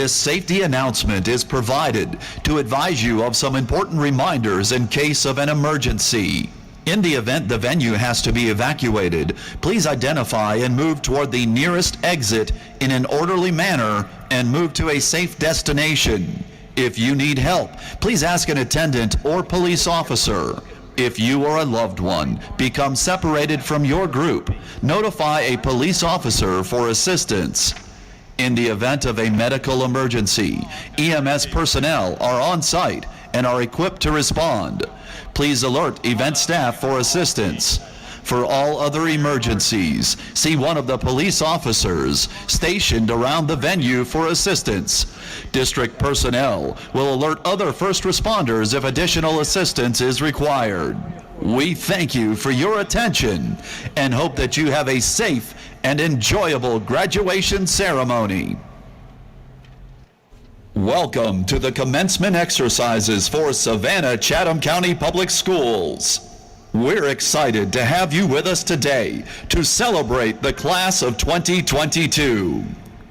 This safety announcement is provided to advise you of some important reminders in case of an emergency. In the event the venue has to be evacuated, please identify and move toward the nearest exit in an orderly manner and move to a safe destination. If you need help, please ask an attendant or police officer. If you or a loved one become separated from your group, notify a police officer for assistance. In the event of a medical emergency, EMS personnel are on site and are equipped to respond. Please alert event staff for assistance. For all other emergencies, see one of the police officers stationed around the venue for assistance. District personnel will alert other first responders if additional assistance is required. We thank you for your attention and hope that you have a safe and enjoyable graduation ceremony. Welcome to the commencement exercises for Savannah Chatham County Public Schools. We're excited to have you with us today to celebrate the class of 2022.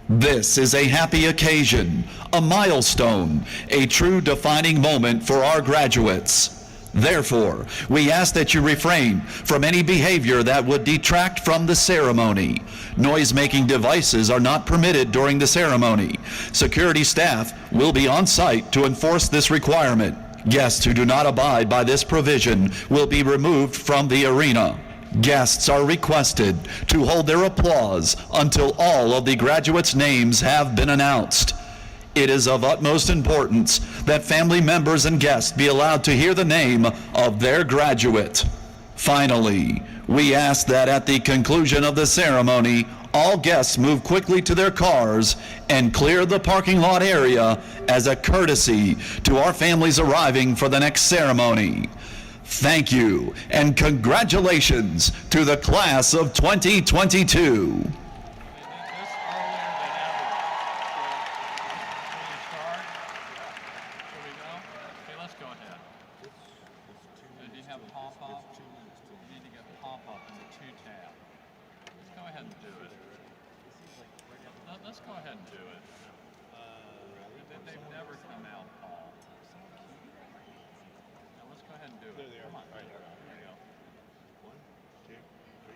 This is a happy occasion, a milestone, a true defining moment for our graduates. Therefore, we ask that you refrain from any behavior that would detract from the ceremony. Noise-making devices are not permitted during the ceremony. Security staff will be on site to enforce this requirement. Guests who do not abide by this provision will be removed from the arena. Guests are requested to hold their applause until all of the graduates' names have been announced. It is of utmost importance that family members and guests be allowed to hear the name of their graduate. Finally, we ask that at the conclusion of the ceremony, all guests move quickly to their cars and clear the parking lot area as a courtesy to our families arriving for the next ceremony. Thank you and congratulations to the class of 2022. Let's go ahead and do it. They've never come out, Paul. Now let's go ahead and do it. There they are. Come on. All right. There you go. 1, 2, 1,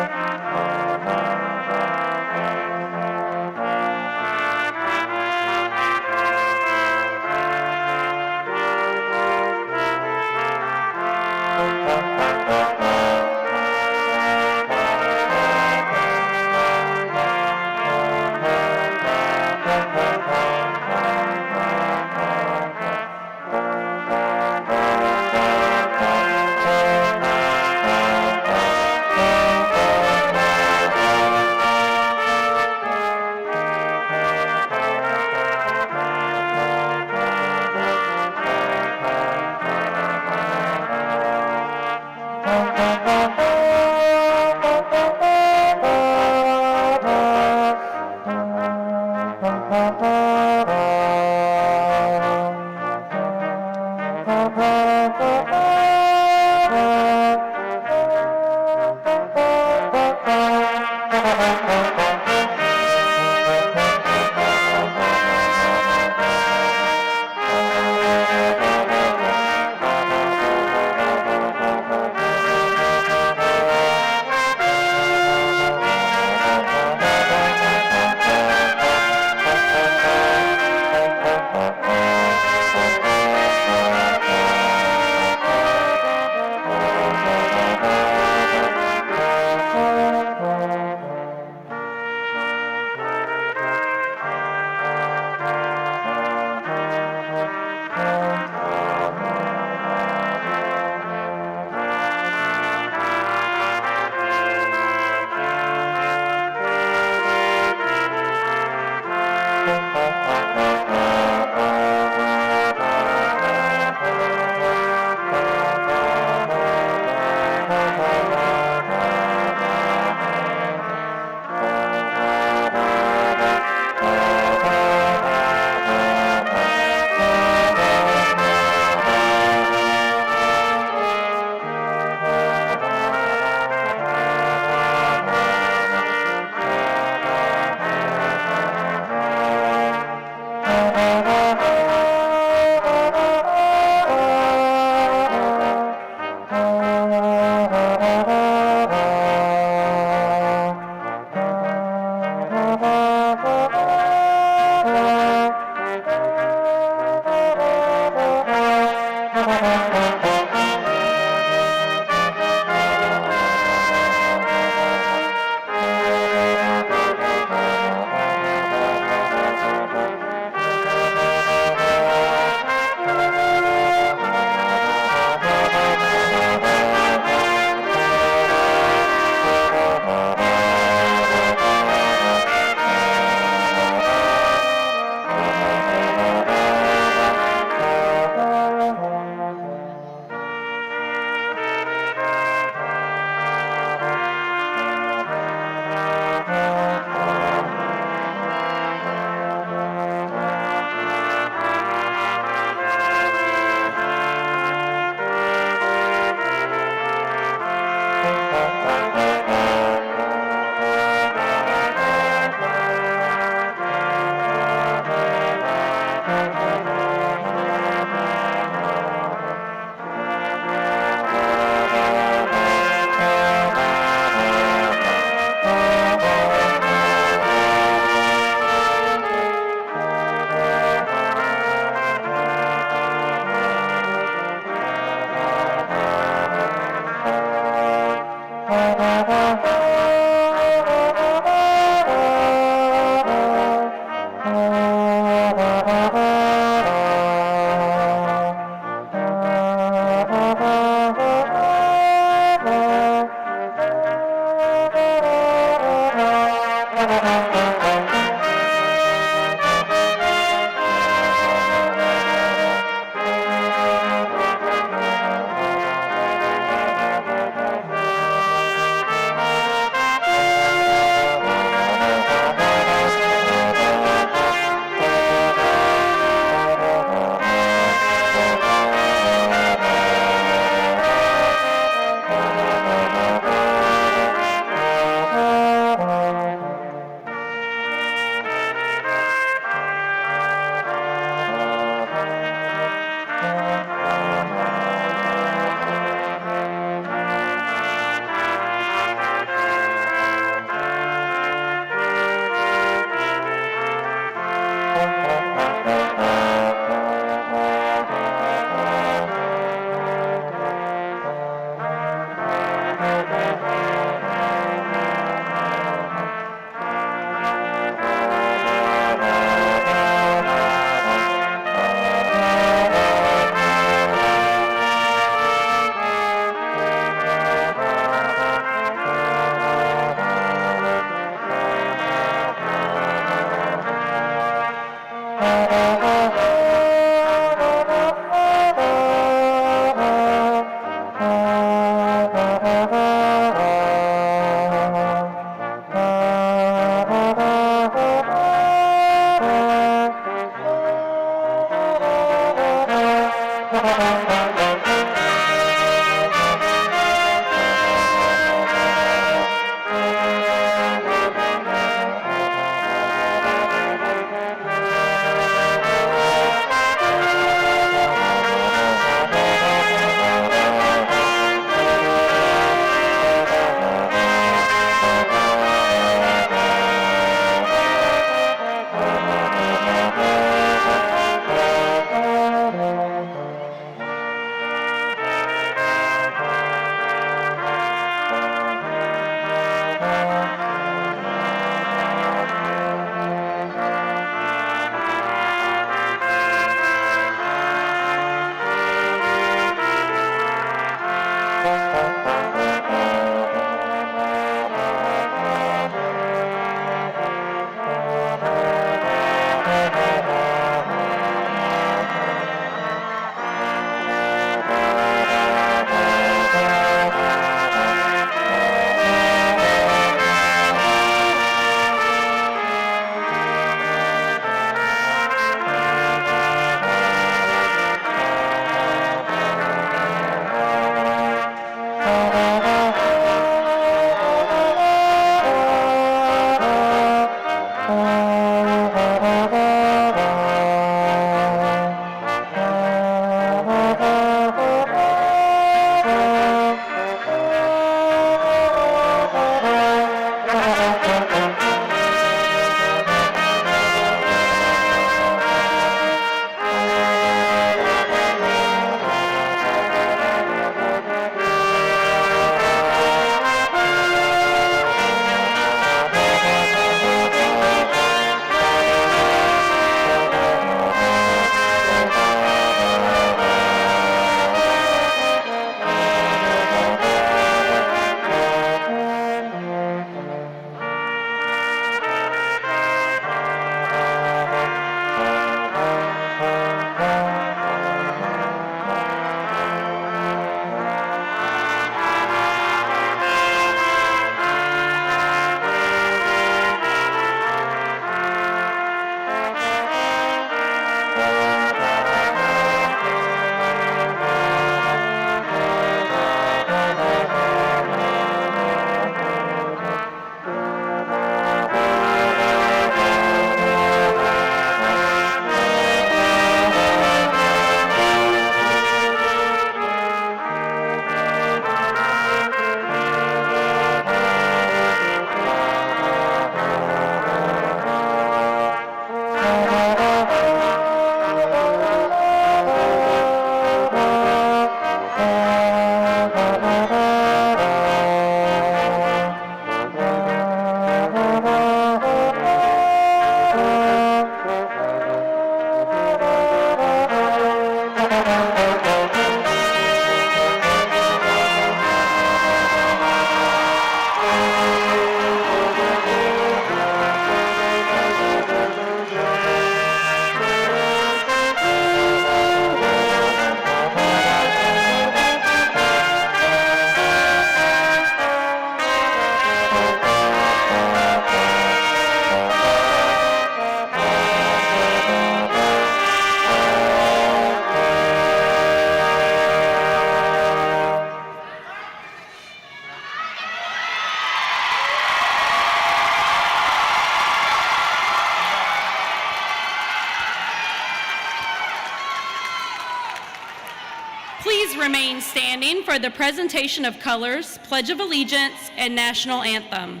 Please remain standing for the presentation of colors, Pledge of Allegiance, and National Anthem.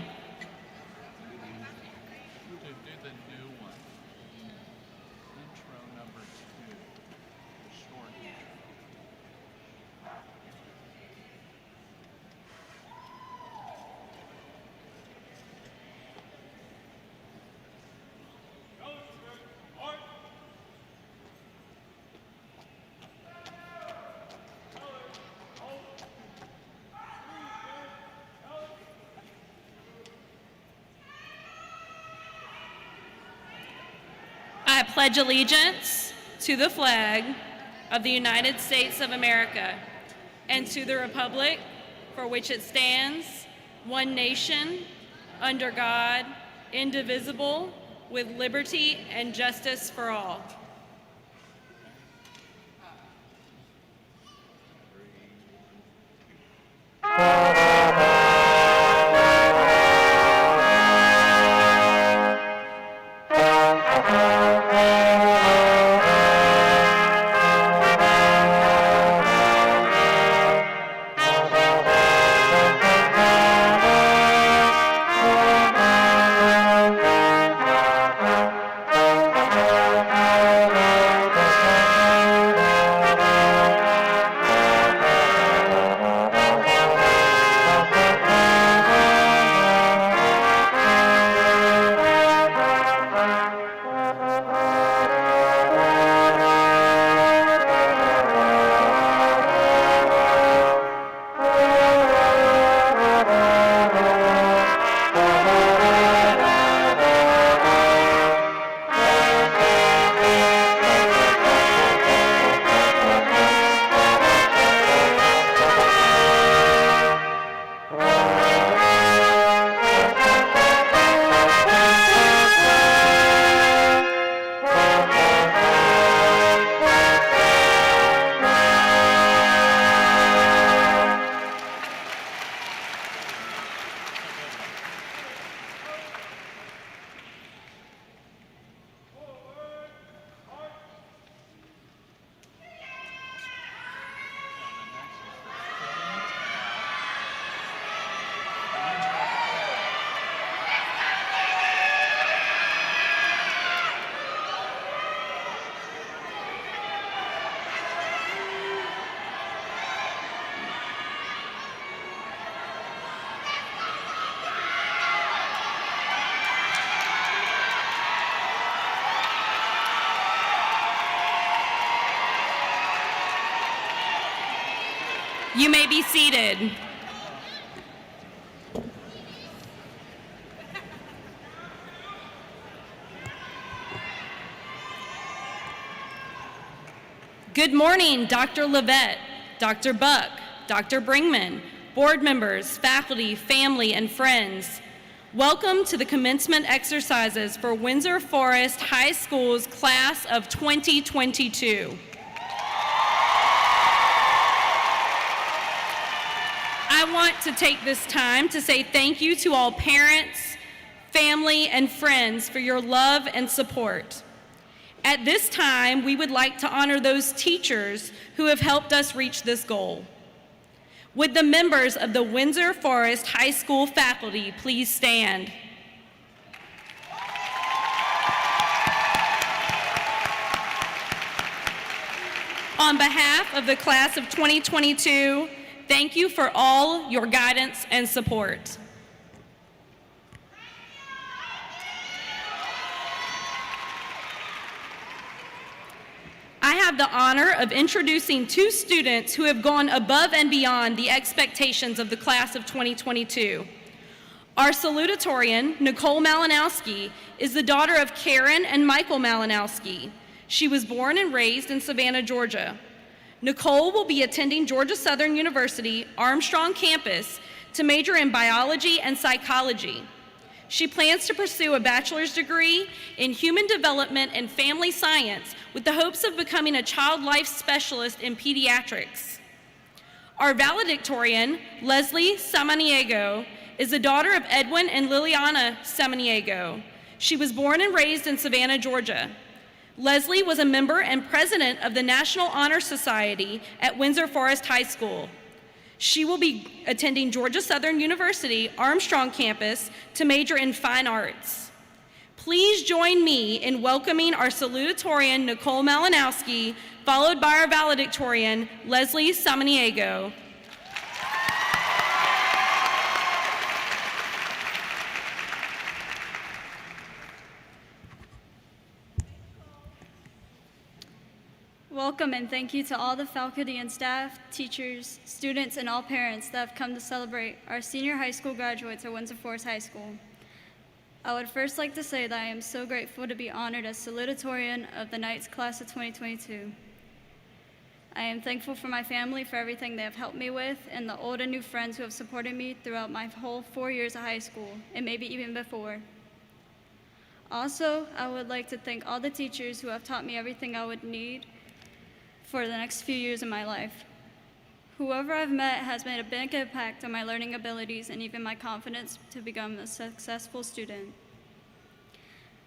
Do the new one. Intro number 2. The short intro. I pledge allegiance to the flag of the United States of America and to the republic for which it stands, one nation, under God, indivisible, with liberty and justice for all. You may be seated. Good morning, Dr. Levette, Dr. Buck, Dr. Bringman, board members, faculty, family, and friends. Welcome to the commencement exercises for Windsor Forest High School's class of 2022. I want to take this time to say thank you to all parents, family, and friends for your love and support. At this time, we would like to honor those teachers who have helped us reach this goal. Would the members of the Windsor Forest High School faculty please stand? On behalf of the class of 2022, thank you for all your guidance and support. I have the honor of introducing two students who have gone above and beyond the expectations of the class of 2022. Our salutatorian, Nicole Malinowski, is the daughter of Karen and Michael Malinowski. She was born and raised in Savannah, Georgia. Nicole will be attending Georgia Southern University Armstrong campus to major in biology and psychology. She plans to pursue a bachelor's degree in human development and family science with the hopes of becoming a child life specialist in pediatrics. Our valedictorian, Leslie Samaniego, is the daughter of Edwin and Liliana Samaniego. She was born and raised in Savannah, Georgia. Leslie was a member and president of the National Honor Society at Windsor Forest High School. She will be attending Georgia Southern University Armstrong campus to major in fine arts. Please join me in welcoming our salutatorian, Nicole Malinowski, followed by our valedictorian, Leslie Samaniego. Welcome and thank you to all the faculty and staff, teachers, students, and all parents that have come to celebrate our senior high school graduates at Windsor Forest High School. I would first like to say that I am so grateful to be honored as salutatorian of the Knights class of 2022. I am thankful for my family for everything they have helped me with and the old and new friends who have supported me throughout my whole 4 years of high school and maybe even before. Also, I would like to thank all the teachers who have taught me everything I would need for the next few years of my life. Whoever I've met has made a big impact on my learning abilities and even my confidence to become a successful student.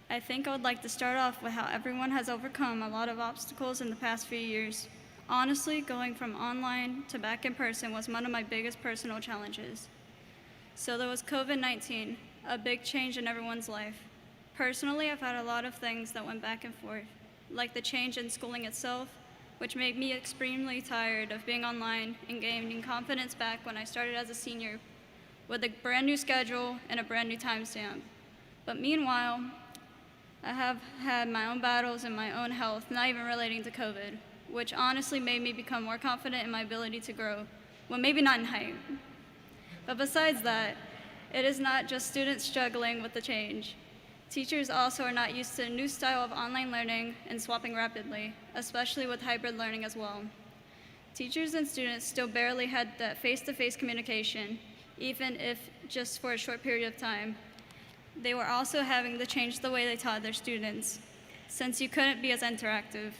I think I would like to start off with how everyone has overcome a lot of obstacles in the past few years. Honestly, going from online to back in person was one of my biggest personal challenges. So there was COVID-19, a big change in everyone's life. Personally, I've had a lot of things that went back and forth, like the change in schooling itself, which made me extremely tired of being online and gaining confidence back when I started as a senior with a brand new schedule and a brand new timestamp. But meanwhile, I have had my own battles and my own health, not even relating to COVID, which honestly made me become more confident in my ability to grow. Well, maybe not in height. But besides that, it is not just students struggling with the change. Teachers also are not used to a new style of online learning and swapping rapidly, especially with hybrid learning as well. Teachers and students still barely had that face-to-face communication, even if just for a short period of time. They were also having to change the way they taught their students, since you couldn't be as interactive.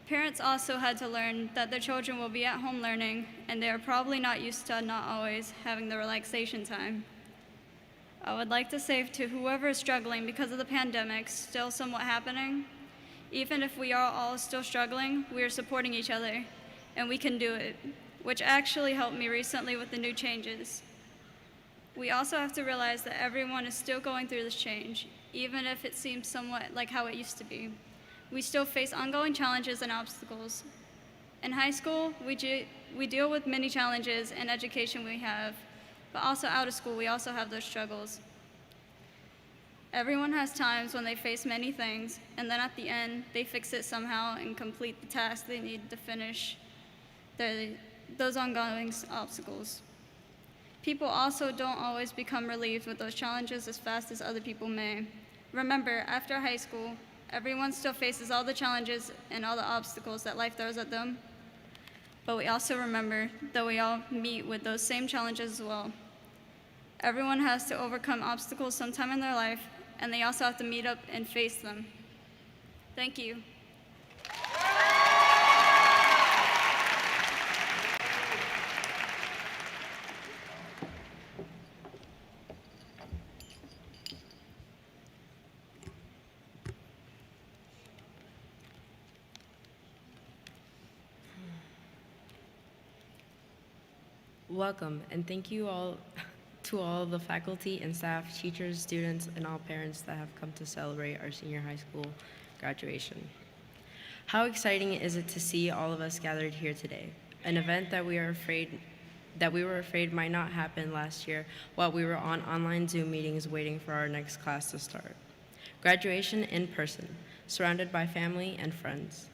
Parents also had to learn that their children will be at home learning, and they are probably not used to not always having the relaxation time. I would like to say to whoever is struggling because of the pandemic still somewhat happening, even if we are all still struggling, we are supporting each other, and we can do it, which actually helped me recently with the new changes. We also have to realize that everyone is still going through this change, even if it seems somewhat like how it used to be. We still face ongoing challenges and obstacles. In high school, we deal with many challenges in education we have, but also out of school, we also have those struggles. Everyone has times when they face many things, and then at the end, they fix it somehow and complete the task they need to finish those ongoing obstacles. People also don't always become relieved with those challenges as fast as other people may. Remember, after high school, everyone still faces all the challenges and all the obstacles that life throws at them, but we also remember that we all meet with those same challenges as well. Everyone has to overcome obstacles sometime in their life, and they also have to meet up and face them. Thank you. Welcome, and thank you all to all the faculty and staff, teachers, students, and all parents that have come to celebrate our senior high school graduation. How exciting is it to see all of us gathered here today, an event that we were afraid might not happen last year while we were on online Zoom meetings waiting for our next class to start. Graduation in person, surrounded by family and friends.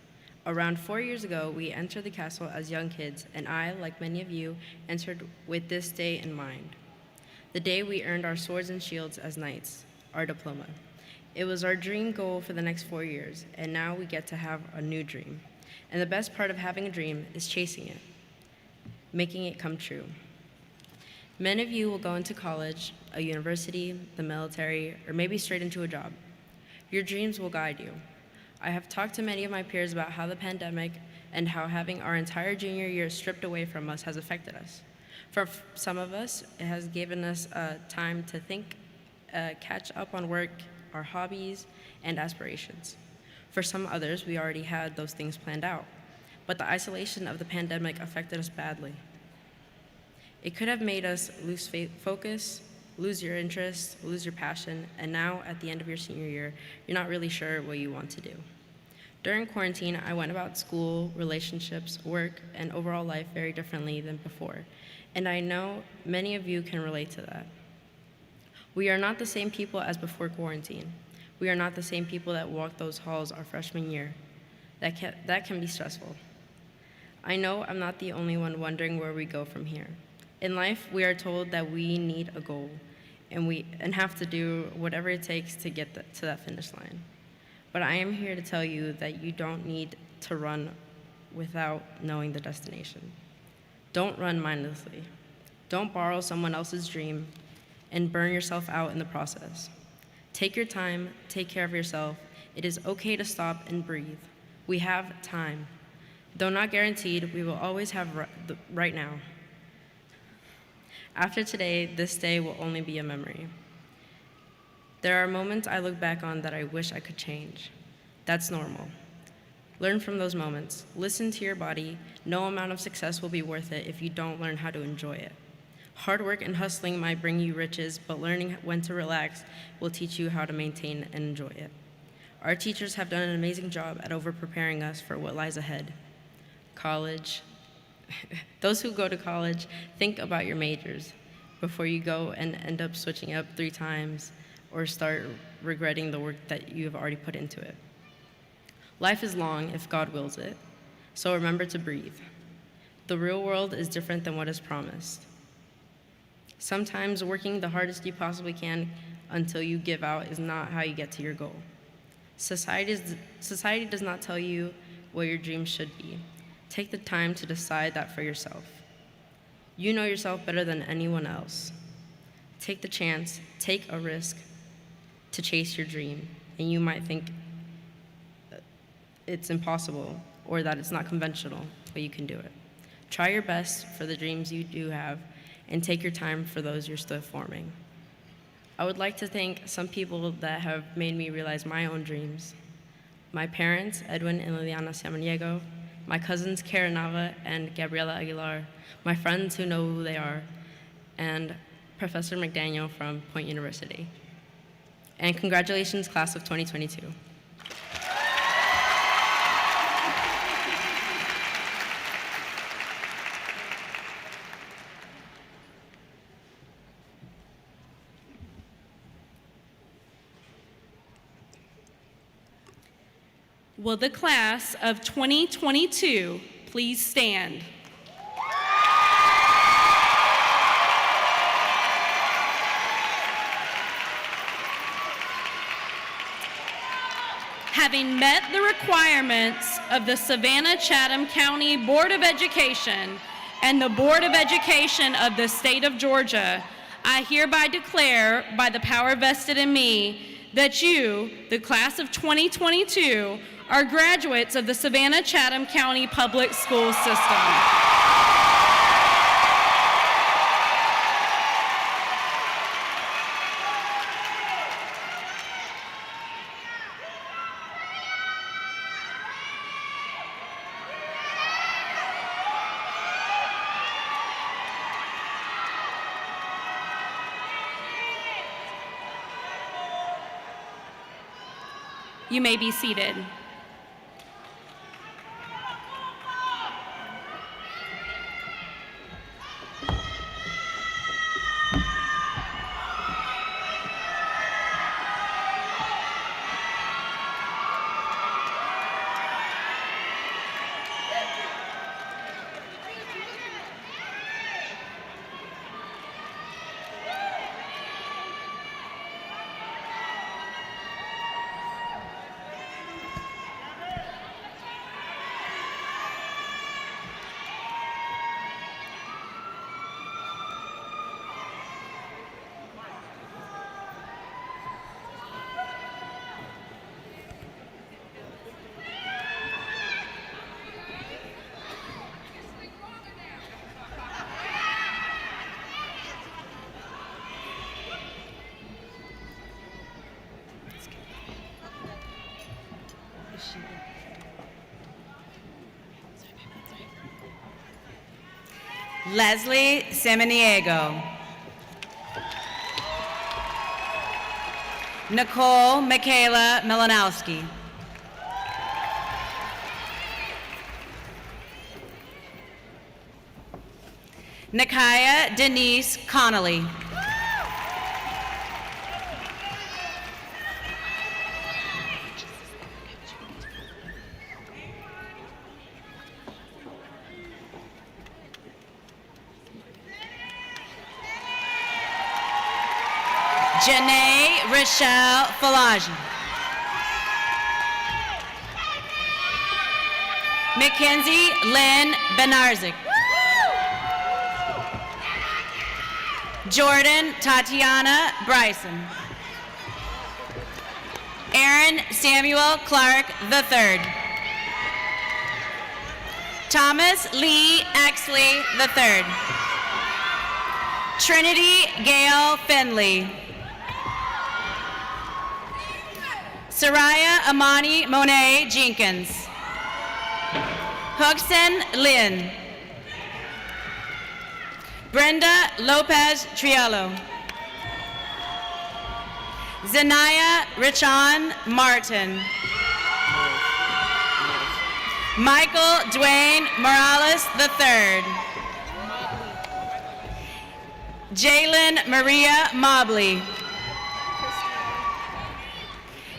Around 4 years ago, we entered the castle as young kids, and I, like many of you, entered with this day in mind. The day we earned our swords and shields as knights, our diploma. It was our dream goal for the next 4 years, and now we get to have a new dream. And the best part of having a dream is chasing it, making it come true. Many of you will go into college, a university, the military, or maybe straight into a job. Your dreams will guide you. I have talked to many of my peers about how the pandemic and how having our entire junior year stripped away from us has affected us. For some of us, it has given us time to think, catch up on work, our hobbies, and aspirations. For some others, we already had those things planned out. But the isolation of the pandemic affected us badly. It could have made us lose focus, lose your interest, lose your passion, and now at the end of your senior year, you're not really sure what you want to do. During quarantine, I went about school, relationships, work, and overall life very differently than before, and I know many of you can relate to that. We are not the same people as before quarantine. We are not the same people that walked those halls our freshman year. That can be stressful. I know I'm not the only one wondering where we go from here. In life, we are told that we need a goal, and have to do whatever it takes to get to that finish line. But I am here to tell you that you don't need to run without knowing the destination. Don't run mindlessly. Don't borrow someone else's dream and burn yourself out in the process. Take your time, take care of yourself. It is okay to stop and breathe. We have time. Though not guaranteed, we will always have right now. After today, this day will only be a memory. There are moments I look back on that I wish I could change. That's normal. Learn from those moments. Listen to your body. No amount of success will be worth it if you don't learn how to enjoy it. Hard work and hustling might bring you riches, but learning when to relax will teach you how to maintain and enjoy it. Our teachers have done an amazing job at over-preparing us for what lies ahead. College. Those who go to college, think about your majors before you go and end up switching up 3 times or start regretting the work that you have already put into it. Life is long if God wills it, so remember to breathe. The real world is different than what is promised. Sometimes working the hardest you possibly can until you give out is not how you get to your goal. Society does not tell you what your dreams should be. Take the time to decide that for yourself. You know yourself better than anyone else. Take the chance, take a risk to chase your dream, and you might think it's impossible or that it's not conventional, but you can do it. Try your best for the dreams you do have, and take your time for those you're still forming. I would like to thank some people that have made me realize my own dreams. My parents, Edwin and Liliana Samaniego, my cousins Kara Nava and Gabriela Aguilar, my friends who know who they are, and Professor McDaniel from Point University. And congratulations, class of 2022. Will the class of 2022 please stand? Having met the requirements of the Savannah-Chatham County Board of Education and the Board of Education of the State of Georgia, I hereby declare, by the power vested in me, that you, the class of 2022, are graduates of the Savannah-Chatham County Public School System. You may be seated. Leslie Samaniego. Nicole Michaela Malinowski. Nikaya Denise Connolly. Janae Rochelle Falaji. Mackenzie Lynn Benarzik. Jordan Tatiana Bryson. Aaron Samuel Clark III. Thomas Lee Exley III. Trinity Gale Finley. Soraya Amani Monet Jenkins. Huxon Lynn. Brenda Lopez Triello. Zanaya Richon Martin. Michael Dwayne Morales III. Jalen Maria Mobley.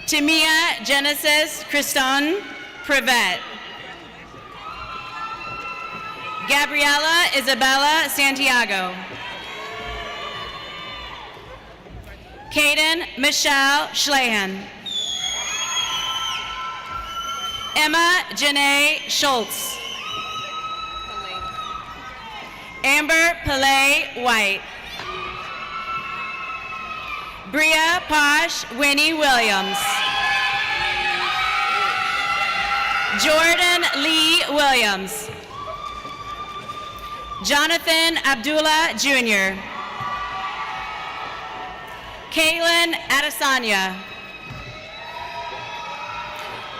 Timia Genesis Kriston Privet. Gabriela Isabella Santiago. Kaden Michelle Schlahan. Emma Janae Schultz. Amber Pillay White. Bria Posh Winnie Williams. Jordan Lee Williams. Jonathan Abdullah Jr. Kaylin Adesanya.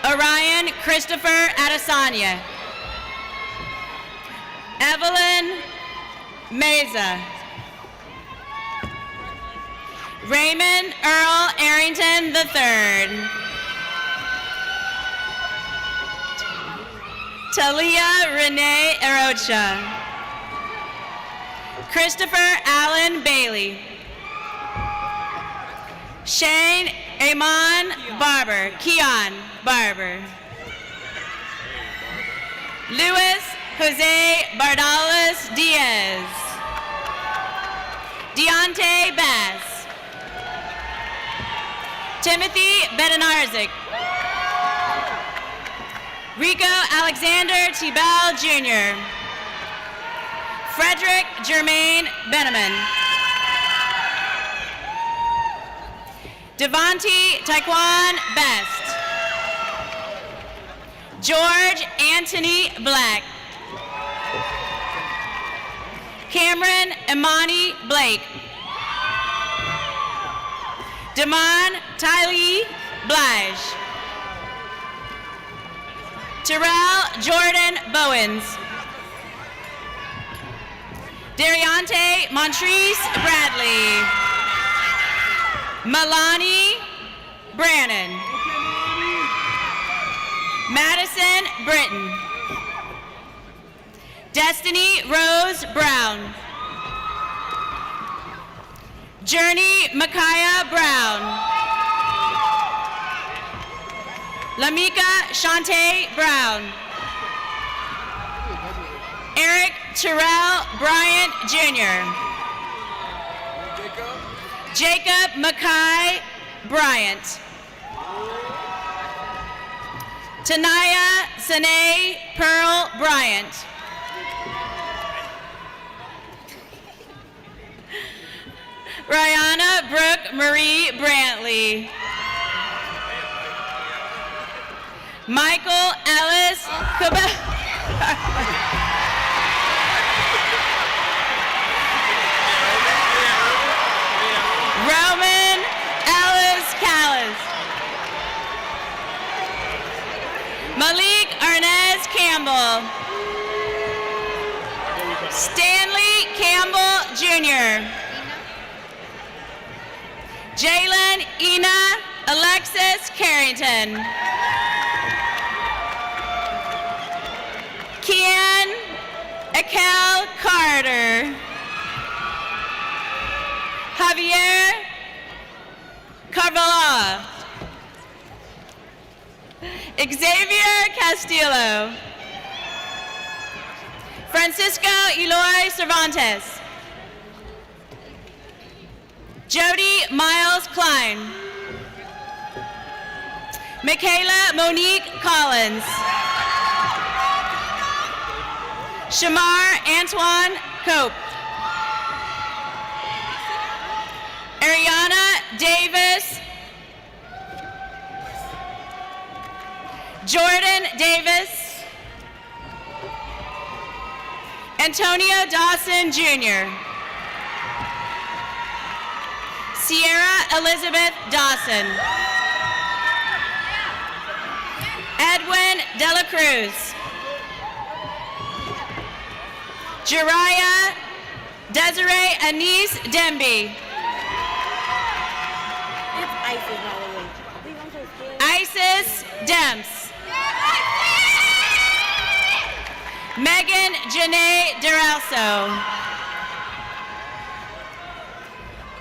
Orion Christopher Adesanya. Evelyn Meza. Raymond Earl Arrington III. Talia Renee Arocha. Christopher Allen Bailey. Shane Amon Barber. Keon Barber. Luis Jose Bardales Diaz. Deontay Bass. Timothy Bedenarzik. Rico Alexander Tibel Jr. Frederick Jermaine Beneman. Devontae Taekwon Best. George Anthony Black. Cameron Imani Blake. Damon Tylee Blige. Terrell Jordan Bowens. Dariante Montrese Bradley. Milani Brannon. Madison Britton. Destiny Rose Brown. Journey Micaiah Brown. Lamika Shante Brown. Eric Terrell Bryant Jr. Jacob Mackay Bryant. Tanaya Sine Pearl Bryant. Rihanna Brooke Marie Brantley. Michael Ellis Roman Ellis Callis. Malik Arnez Campbell. Stanley Campbell Jr. Jalen Ina Alexis Carrington. Kian Akel Carter. Javier Carvalho. Xavier Castillo. Francisco Eloy Cervantes. Jody Miles Klein. Michaela Monique Collins. Shamar Antoine Cope. Ariana Davis. Jordan Davis. Antonio Dawson Jr. Sierra Elizabeth Dawson. Edwin Dela Cruz. Jariah Desiree Anise Demby. Isis Demps. Megan Janae Duralso.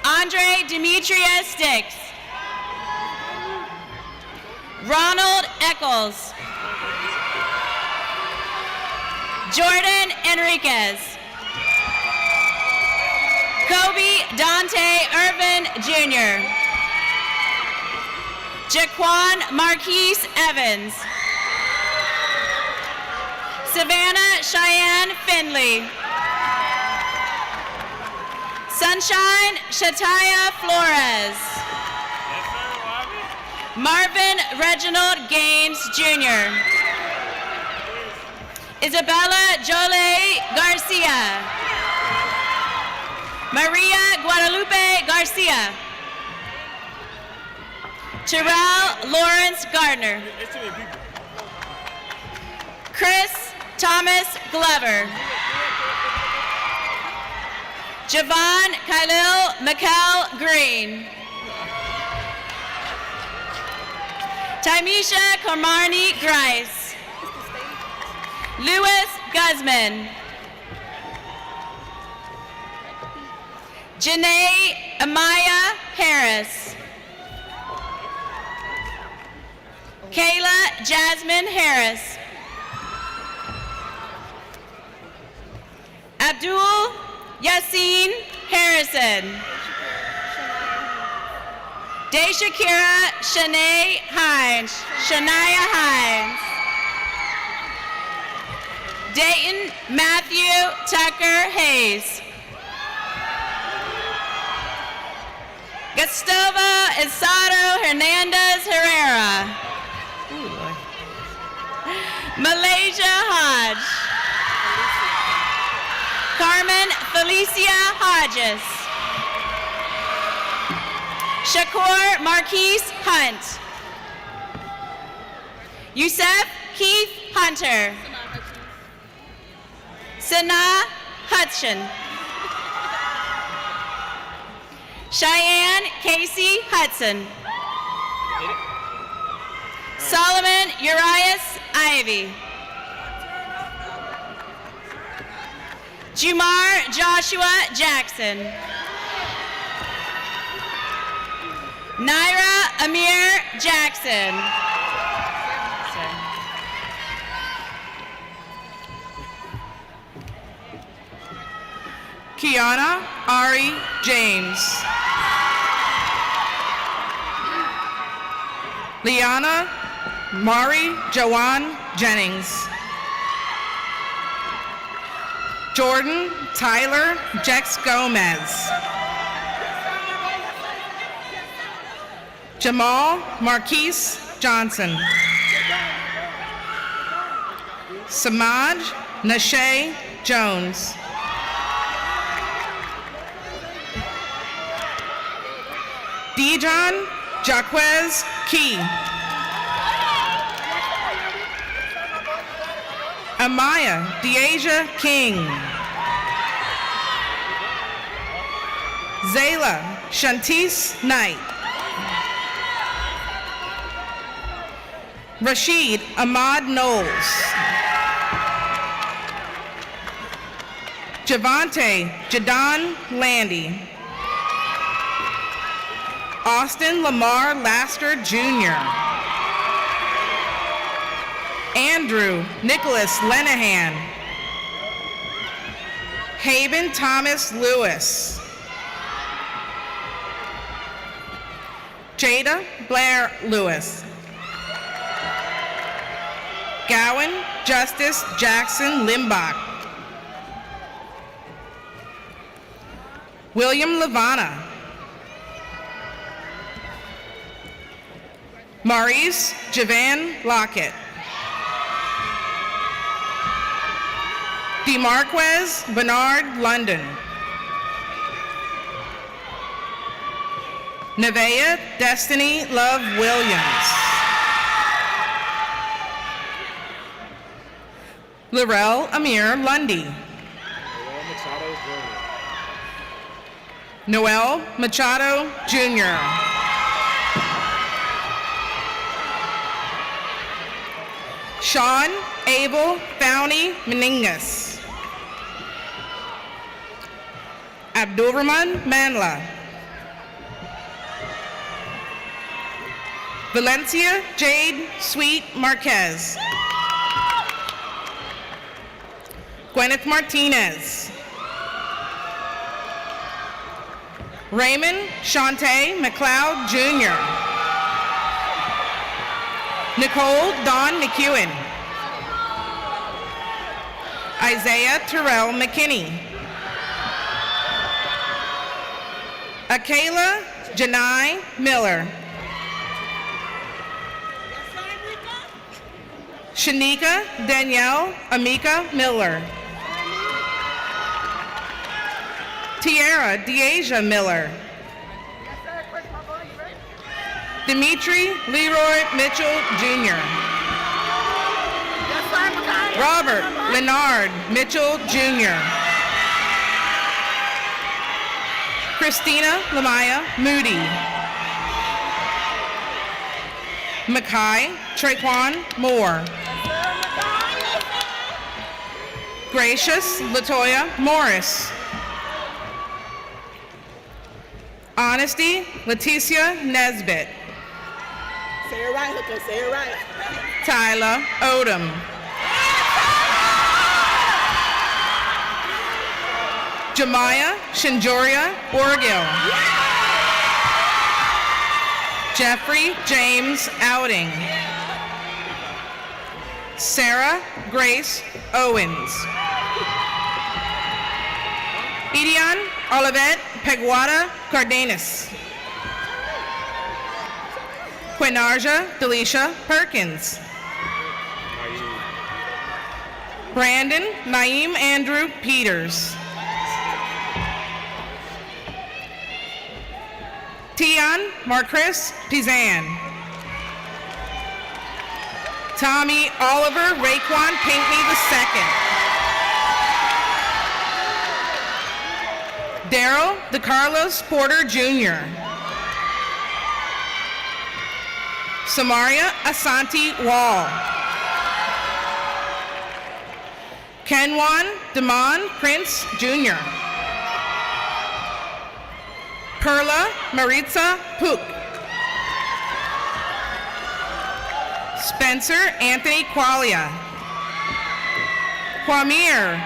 Andre Demetria Sticks. Ronald Eccles. Jordan Enriquez. Kobe Dante Irvin Jr. Jaquan Marquise Evans. Savannah Cheyenne Finley. Sunshine Shataya Flores. Marvin Reginald Gaines Jr. Isabella Jolie Garcia. Maria Guadalupe Garcia. Terrell Lawrence Gardner. Chris Thomas Glover. Javon Khalil McKell Green. Tymisha Karmarni Grice. Lewis Guzman. Janae Amaya Harris. Kayla Jasmine Harris. Abdul Yassine Harrison. Deshakira Shania Hines. Dayton Matthew Tucker Hayes. Gustavo Isado Hernandez Herrera. Malaysia Hodge. Carmen Felicia Hodges. Shakur Marquise Hunt. Yusef Keith Hunter. Sana Hudson. Cheyenne Casey Hudson. Solomon Urias Ivy. Jumar Joshua Jackson. Naira Amir Jackson. Kiana Ari James. Liana Mari Joanne Jennings. Jordan Tyler Jex Gomez. Jamal Marquise Johnson. Samaj Nashay Jones. Dijon Jaquez Key. Amaya Deasia King. Zayla Shantice Knight. Rashid Ahmad Knowles. Javante Jadon Landy. Austin Lamar Laster Jr. Andrew Nicholas Lenahan. Haben Thomas Lewis. Jada Blair Lewis. Gowan Justice Jackson Limbach. William Lavana. Maurice Javan Lockett. DeMarquez Bernard London. Nevaeh Destiny Love Williams. Laurel Amir Lundy. Noel Machado Jr. Sean Abel Fowney Meningus. Abdulrahman Manla. Valencia Jade Sweet Marquez. Gwyneth Martinez. Raymond Shante McLeod Jr. Nicole Dawn McEwen. Isaiah Terrell McKinney. Akayla Janai Miller. Shanika Danielle Amika Miller. Tiara Deasia Miller. Dimitri Leroy Mitchell Jr. Robert Leonard Mitchell Jr. Christina Lamaya Moody. Makai Traquan Moore. Gracious Latoya Morris. Honesty Leticia Nesbitt. Say it right, Hooker, say it right. Tyler Odom. Jemiah Shinjoria Orgil. Jeffrey James Outing. Sarah Grace Owens. Edion Olivet Peguada Cardenas. Quinarja Delisha Perkins. Brandon Naeem Andrew Peters. Tion Marcris Pizan. Tommy Oliver Raekwon Pinckney II. Daryl DeCarlos Porter Jr. Samaria Asante Wall. Kenwan Damon Prince Jr. Perla Maritza Pook. Spencer Anthony Qualia. Kwamir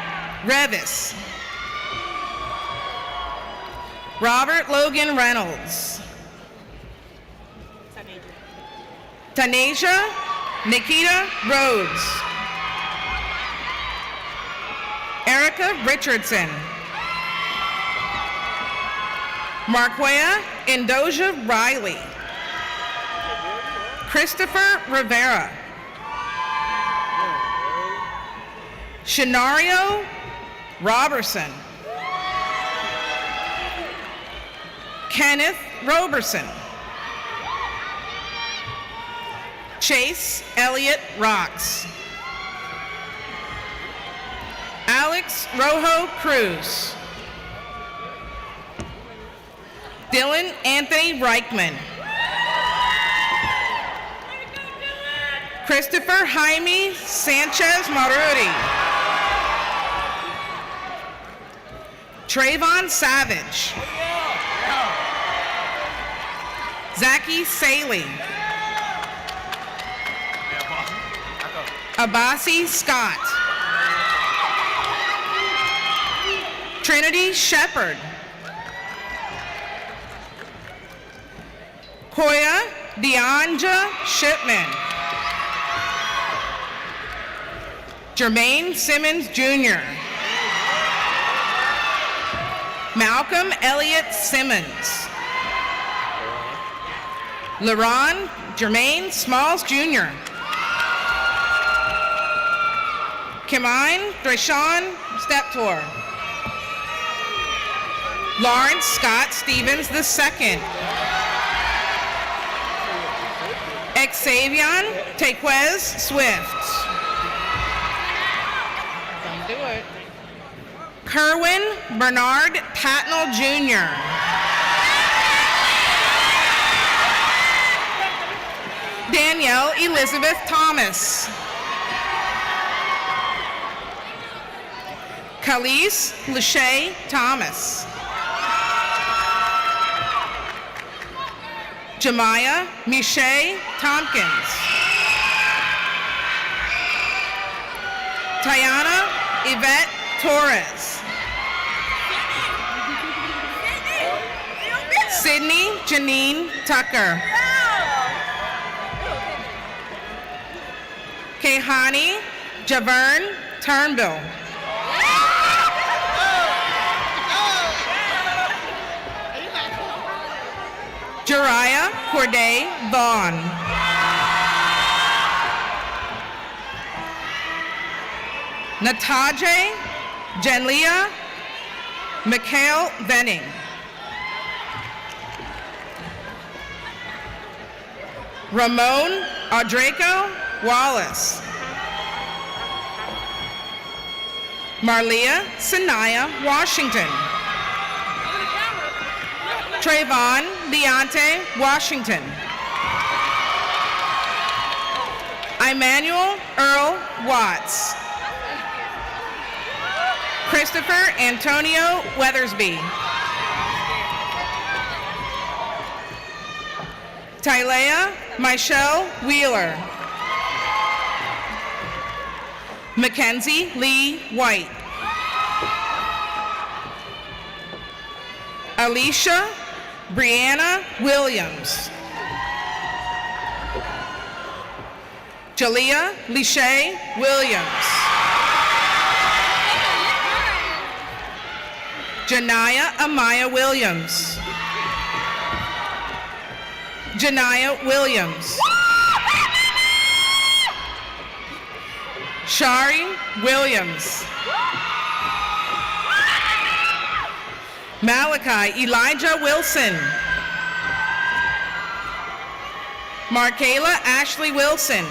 Revis. Robert Logan Reynolds. Tanisha Nikita Rhodes. Erica Richardson. Marquea Indoja Riley. Christopher Rivera. Shanario Robertson. Kenneth Roberson. Chase Elliott Rocks. Alex Rojo Cruz. Dylan Anthony Reichman. Christopher Jaime Sanchez Maruti. Trayvon Savage. Zaki Saley. Abasi Scott. Trinity Shepard. Koya Deanja Shipman. Jermaine Simmons Jr. Malcolm Elliott Simmons. LaRon Jermaine Smalls Jr. Kimine Threshawn Steptor. Lawrence Scott Stevens II. Xavion Taquez Swift. Don't do it. Kerwin Bernard Patnell Jr. Danielle Elizabeth Thomas. Khalees Lachey Thomas. Jemiah Miche Tompkins. Tiana Yvette Torres. Sydney Janine Tucker. Kehani Javern Turnbull. Jariah Corday Vaughn. Nataje Jenlia Mikhail Venning. Ramon Audreco Wallace. Marlia Sanaya Washington. Trayvon Deontay Washington. Emmanuel Earl Watts. Christopher Antonio Weathersby. Tylea Michelle Wheeler. Mackenzie Lee White. Alicia Brianna Williams. Jalea Lishay Williams. Janaya Amaya Williams. Janaya Williams. Shari Williams. Malachi Elijah Wilson. Markayla Ashley Wilson.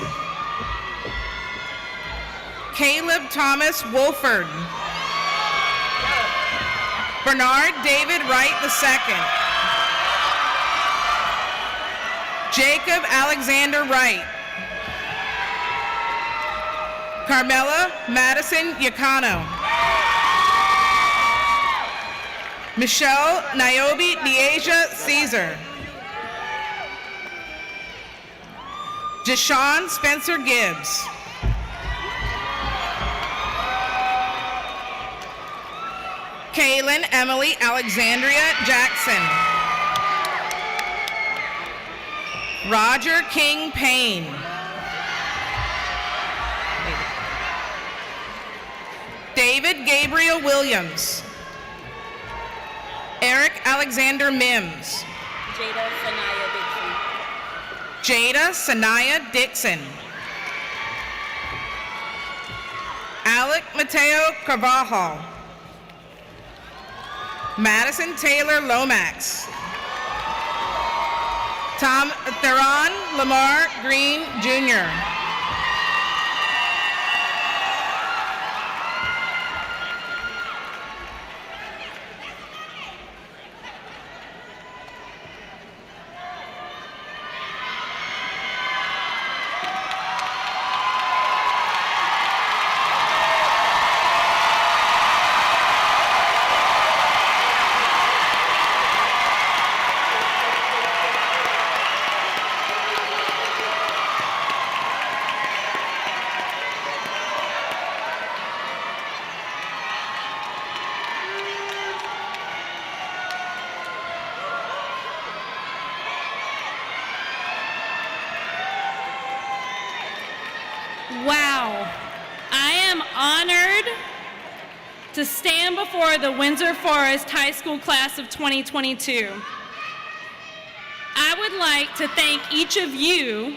Caleb Thomas Wolford. Bernard David Wright II. Jacob Alexander Wright. Carmela Madison Yacano. Michelle Niobe Deasia Caesar. Jashawn Spencer Gibbs. Kaylin Emily Alexandria Jackson. Roger King Payne. David Gabriel Williams. Eric Alexander Mims. Jada Sanaya Dixon. Jada Sanaya Dixon. Alec Mateo Carvajal. Madison Taylor Lomax. Tom Theron Lamar Green Jr. to stand before the Windsor Forest High School class of 2022. I would like to thank each of you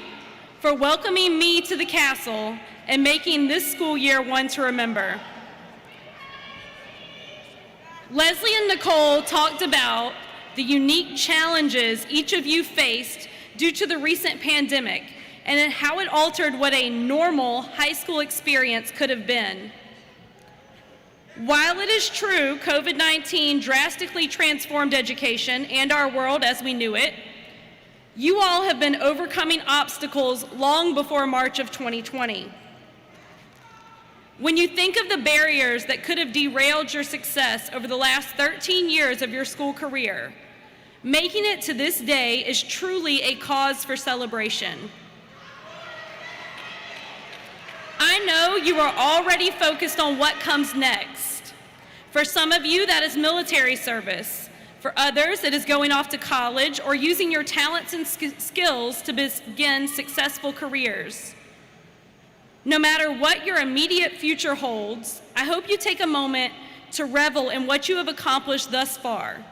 for welcoming me to the castle and making this school year one to remember. Leslie and Nicole talked about the unique challenges each of you faced due to the recent pandemic and how it altered what a normal high school experience could have been. While it is true COVID-19 drastically transformed education and our world as we knew it, you all have been overcoming obstacles long before March of 2020. When you think of the barriers that could have derailed your success over the last 13 years of your school career, making it to this day is truly a cause for celebration. I know you are already focused on what comes next. For some of you, that is military service. For others, it is going off to college or using your talents and skills to begin successful careers. No matter what your immediate future holds, I hope you take a moment to revel in what you have accomplished thus far.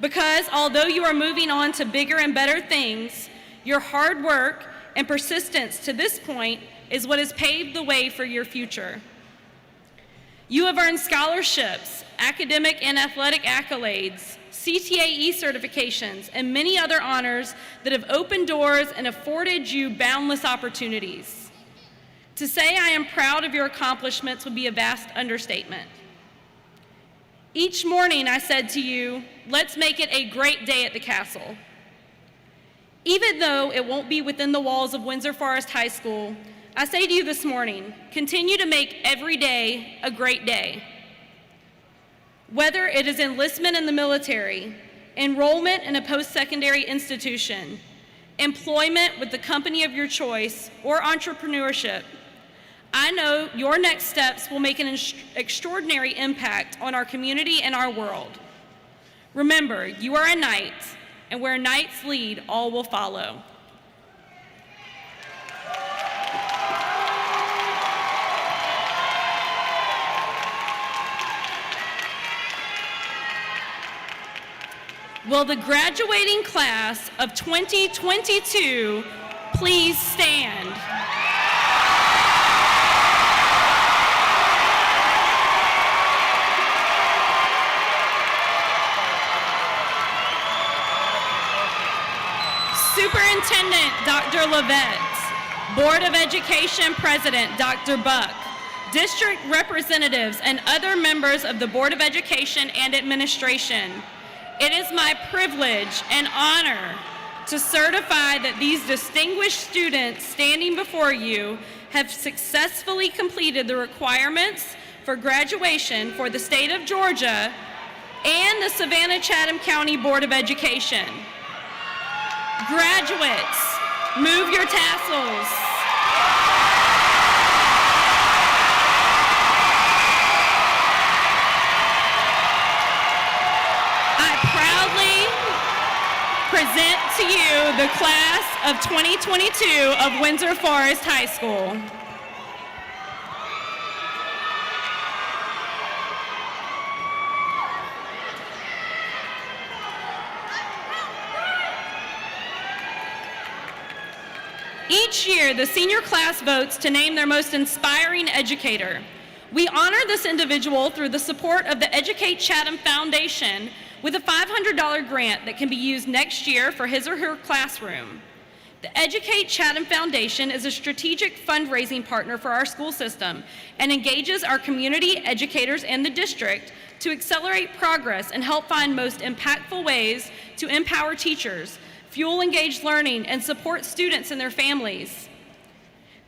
Because although you are moving on to bigger and better things, your hard work and persistence to this point is what has paved the way for your future. You have earned scholarships, academic and athletic accolades, CTAE certifications, and many other honors that have opened doors and afforded you boundless opportunities. To say I am proud of your accomplishments would be a vast understatement. Each morning I said to you, let's make it a great day at the castle. Even though it won't be within the walls of Windsor Forest High School, I say to you this morning, continue to make every day a great day. Whether it is enlistment in the military, enrollment in a post-secondary institution, employment with the company of your choice, or entrepreneurship, I know your next steps will make an extraordinary impact on our community and our world. Remember, you are a knight, and where knights lead, all will follow. Will the graduating class of 2022 please stand? Superintendent Dr. Levette, Board of Education President Dr. Buck, district representatives, and other members of the Board of Education and Administration, it is my privilege and honor to certify that these distinguished students standing before you have successfully completed the requirements for graduation for the state of Georgia and the Savannah-Chatham County Board of Education. Graduates, move your tassels. I proudly present to you the class of 2022 of Windsor Forest High School. Each year, the senior class votes to name their most inspiring educator. We honor this individual through the support of the Educate Chatham Foundation with a $500 grant that can be used next year for his or her classroom. The Educate Chatham Foundation is a strategic fundraising partner for our school system and engages our community, educators, and the district to accelerate progress and help find most impactful ways to empower teachers, fuel engaged learning, and support students and their families.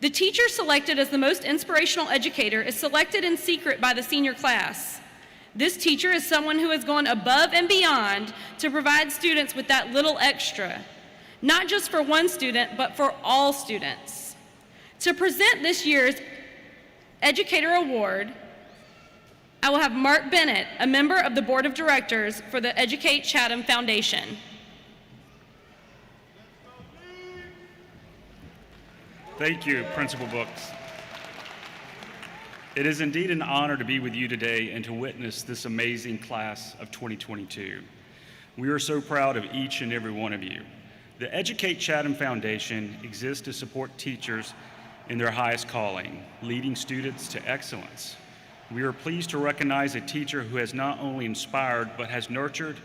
The teacher selected as the most inspirational educator is selected in secret by the senior class. This teacher is someone who has gone above and beyond to provide students with that little extra, not just for one student, but for all students. To present this year's Educator Award, I will have Mark Bennett, a member of the Board of Directors for the Educate Chatham Foundation. Thank you, Principal Books. It is indeed an honor to be with you today and to witness this amazing class of 2022. We are so proud of each and every one of you. The Educate Chatham Foundation exists to support teachers in their highest calling, leading students to excellence. We are pleased to recognize a teacher who has not only inspired, but has nurtured,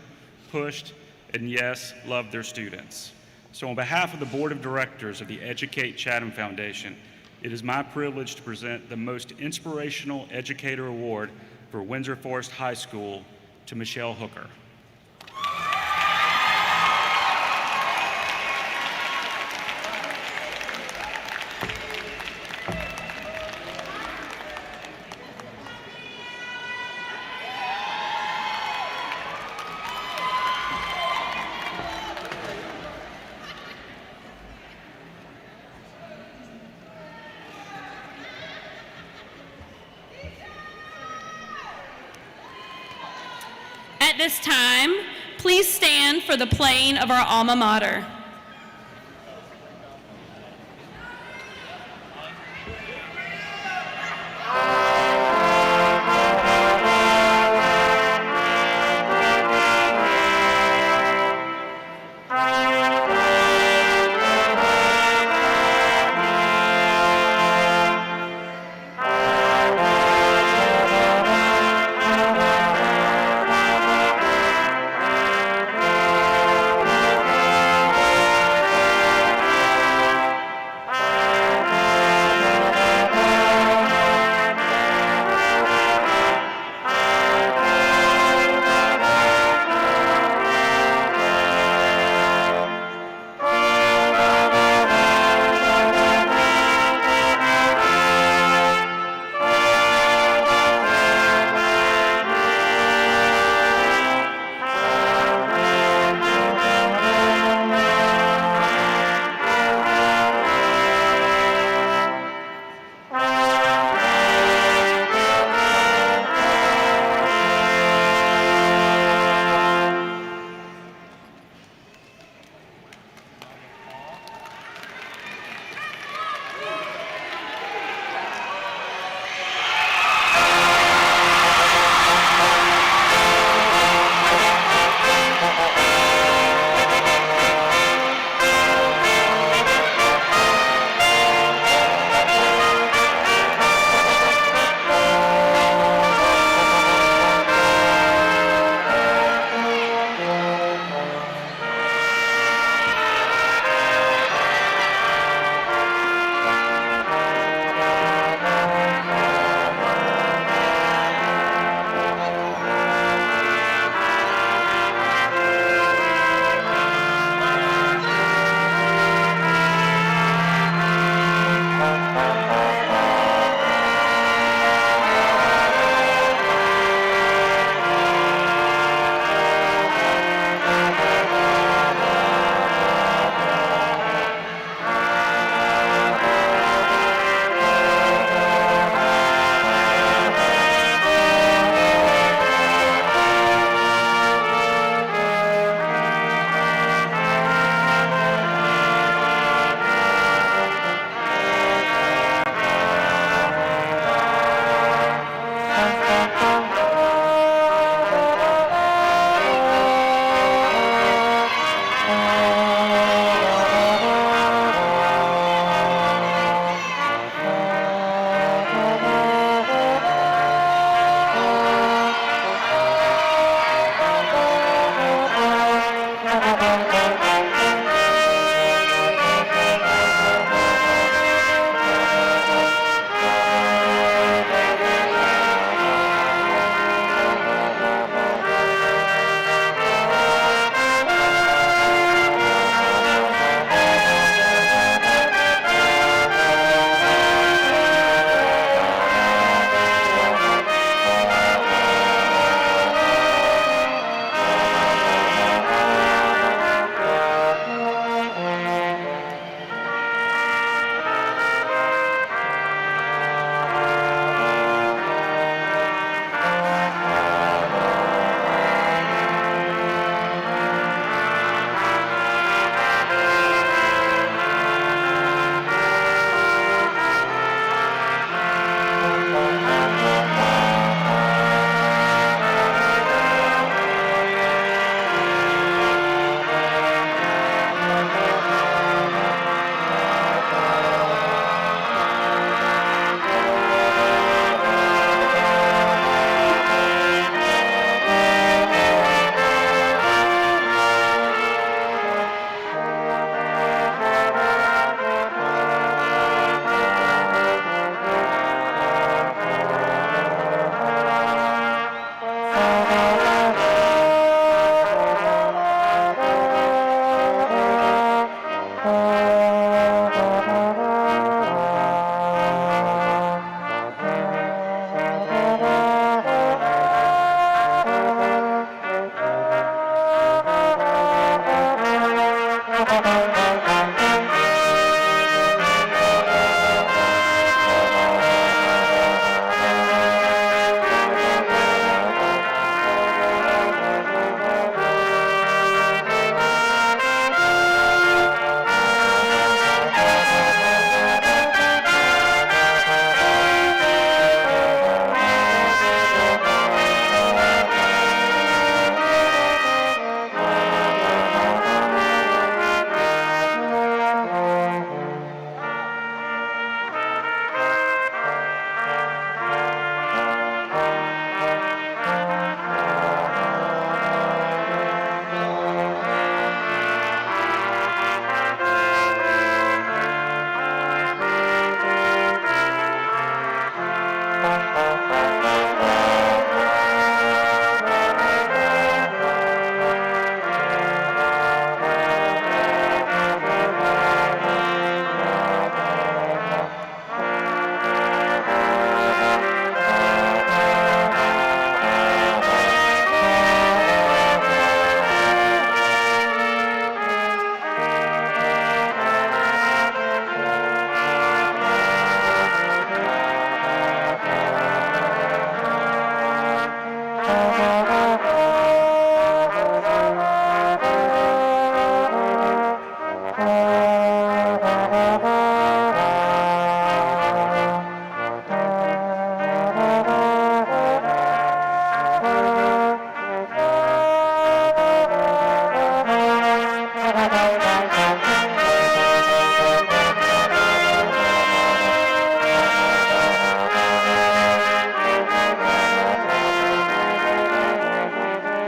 pushed, and yes, loved their students. So on behalf of the Board of Directors of the Educate Chatham Foundation, it is my privilege to present the most inspirational Educator Award for Windsor Forest High School to Michelle Hooker. At this time, please stand for the playing of our alma mater.